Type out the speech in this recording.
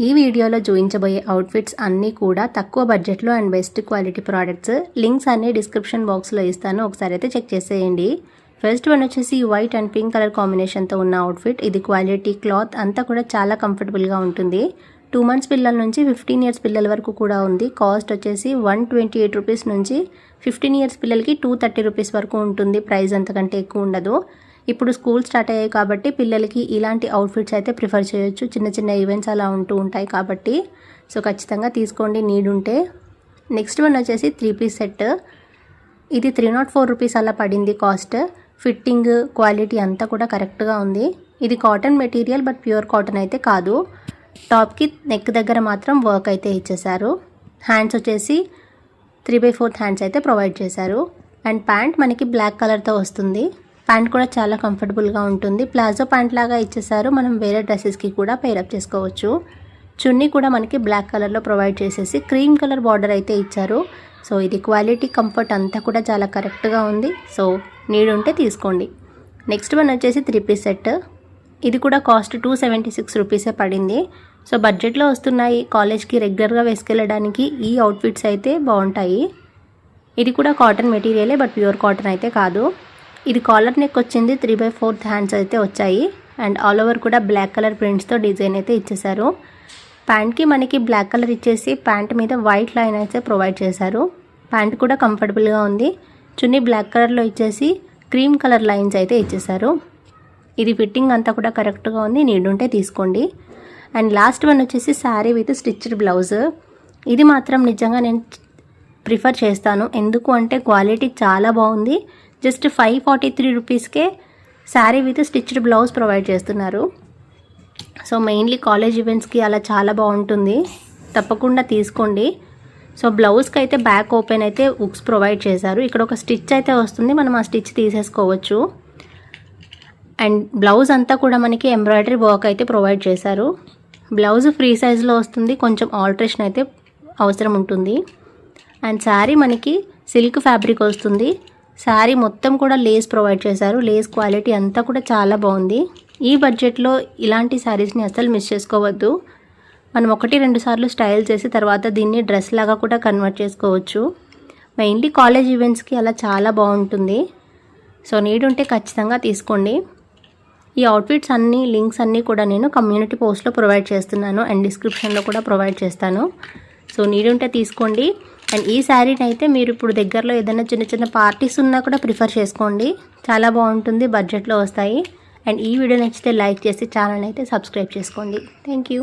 ఈ వీడియోలో చూపించబోయే అవుట్ఫిట్స్ అన్నీ కూడా తక్కువ బడ్జెట్లో and best quality products. Links అన్ని డిస్క్రిప్షన్ బాక్స్లో ఇస్తాను, ఒకసారి అయితే చెక్ చేసేయండి. ఫస్ట్ వన్ వచ్చేసి వైట్ అండ్ పింక్ కలర్ కాంబినేషన్తో ఉన్న అవుట్ఫిట్. ఇది క్వాలిటీ క్లాత్ అంతా కూడా చాలా కంఫర్టబుల్గా ఉంటుంది. 2 months పిల్లల నుంచి 15 years పిల్లల వరకు కూడా ఉంది. కాస్ట్ వచ్చేసి 128 రూపీస్ నుంచి 15 years పిల్లలకి 230 రూపీస్ వరకు ఉంటుంది. ప్రైస్ అంతకంటే ఎక్కువ ఉండదు. ఇప్పుడు స్కూల్ స్టార్ట్ అయ్యాయి కాబట్టి పిల్లలకి ఇలాంటి అవుట్ఫిట్స్ అయితే ప్రిఫర్ చేయొచ్చు. చిన్న చిన్న ఈవెంట్స్ అలా ఉంటూ ఉంటాయి కాబట్టి సో ఖచ్చితంగా తీసుకోండి నీడ్ ఉంటే. నెక్స్ట్ వన్ వచ్చేసి 3 piece సెట్. ఇది 304 రూపీస్ అలా పడింది కాస్ట్. ఫిట్టింగ్ క్వాలిటీ అంతా కూడా కరెక్ట్గా ఉంది. ఇది cotton material but pure cotton అయితే కాదు. టాప్కి నెక్ దగ్గర మాత్రం వర్క్ అయితే ఇచ్చేసారు. హ్యాండ్స్ వచ్చేసి 3/4 హ్యాండ్స్ అయితే ప్రొవైడ్ చేశారు. అండ్ ప్యాంట్ మనకి బ్లాక్ కలర్తో వస్తుంది. ప్యాంట్ కూడా చాలా కంఫర్టబుల్గా ఉంటుంది. ప్లాజో ప్యాంట్ లాగా ఇచ్చేసారు. మనం వేరే డ్రెస్సెస్కి కూడా పేరప్ చేసుకోవచ్చు. చున్నీ కూడా మనకి బ్లాక్ కలర్లో ప్రొవైడ్ చేసేసి క్రీమ్ కలర్ బార్డర్ అయితే ఇచ్చారు. సో ఇది క్వాలిటీ కంఫర్ట్ అంతా కూడా చాలా కరెక్ట్గా ఉంది. సో నీడ్ ఉంటే తీసుకోండి. నెక్స్ట్ వన్ వచ్చేసి 3 piece సెట్. ఇది కూడా కాస్ట్ 276 రూపీసే పడింది. సో బడ్జెట్లో వస్తున్నాయి. కాలేజ్కి రెగ్యులర్గా వేసుకెళ్ళడానికి ఈ అవుట్ఫిట్స్ అయితే బాగుంటాయి. ఇది కూడా కాటన్ మెటీరియలే బట్ ప్యూర్ కాటన్ అయితే కాదు. ఇది కాలర్ నెక్ వచ్చింది. 3/4 హ్యాండ్స్ అయితే వచ్చాయి. అండ్ ఆల్ ఓవర్ కూడా బ్లాక్ కలర్ ప్రింట్స్తో డిజైన్ అయితే ఇచ్చేసారు. ప్యాంట్కి మనకి బ్లాక్ కలర్ ఇచ్చేసి ప్యాంట్ మీద వైట్ లైన్ అయితే ప్రొవైడ్ చేశారు. ప్యాంట్ కూడా కంఫర్టబుల్గా ఉంది. చున్నీ బ్లాక్ కలర్లో ఇచ్చేసి క్రీమ్ కలర్ లైన్స్ అయితే ఇచ్చేసారు. ఇది ఫిట్టింగ్ అంతా కూడా కరెక్ట్గా ఉంది. నీడ్ ఉంటే తీసుకోండి. అండ్ లాస్ట్ వన్ వచ్చేసి శారీ విత్ స్టిచ్డ్ బ్లౌజ్. ఇది మాత్రం నిజంగా నేను ప్రిఫర్ చేస్తాను. ఎందుకు అంటే క్వాలిటీ చాలా బాగుంది. జస్ట్ 543 రూపీస్కే sari with stitched blouse provide చేస్తున్నారు. సో మెయిన్లీ కాలేజ్ ఈవెంట్స్కి అలా చాలా బాగుంటుంది. తప్పకుండా తీసుకోండి. సో బ్లౌజ్కి అయితే బ్యాక్ ఓపెన్ అయితే హుక్స్ ప్రొవైడ్ చేశారు. ఇక్కడ ఒక స్టిచ్ అయితే వస్తుంది. మనం ఆ స్టిచ్ తీసేసుకోవచ్చు. అండ్ బ్లౌజ్ అంతా కూడా మనకి ఎంబ్రాయిడరీ వర్క్ అయితే ప్రొవైడ్ చేశారు. బ్లౌజ్ ఫ్రీ సైజ్లో వస్తుంది. కొంచెం ఆల్ట్రేషన్ అయితే అవసరం ఉంటుంది. అండ్ శారీ మనకి సిల్క్ ఫ్యాబ్రిక్ వస్తుంది. శారీ మొత్తం కూడా లేస్ ప్రొవైడ్ చేశారు. లేస్ క్వాలిటీ అంతా కూడా చాలా బాగుంది. ఈ బడ్జెట్లో ఇలాంటి శారీస్ని అసలు మిస్ చేసుకోవద్దు. మనం 1-2 సార్లు స్టైల్ చేసి తర్వాత దీన్ని డ్రెస్ లాగా కూడా కన్వర్ట్ చేసుకోవచ్చు. మెయిన్లీ కాలేజ్ ఈవెంట్స్కి అలా చాలా బాగుంటుంది. సో నీడ్ ఉంటే ఖచ్చితంగా తీసుకోండి. ఈ అవుట్ఫిట్స్ అన్నీ లింక్స్ అన్నీ కూడా నేను కమ్యూనిటీ పోస్ట్లో ప్రొవైడ్ చేస్తున్నాను అండ్ డిస్క్రిప్షన్లో కూడా ప్రొవైడ్ చేస్తాను. సో నీడ్ ఉంటే తీసుకోండి. అండ్ ఈ శారీని అయితే మీరు ఇప్పుడు దగ్గరలో ఏదైనా చిన్న చిన్న పార్టీస్ ఉన్నా కూడా ప్రిఫర్ చేసుకోండి. చాలా బాగుంటుంది. బడ్జెట్లో వస్తాయి. అండ్ ఈ వీడియో నచ్చితే లైక్ చేసి ఛానల్ అయితే సబ్స్క్రైబ్ చేసుకోండి. Thank you.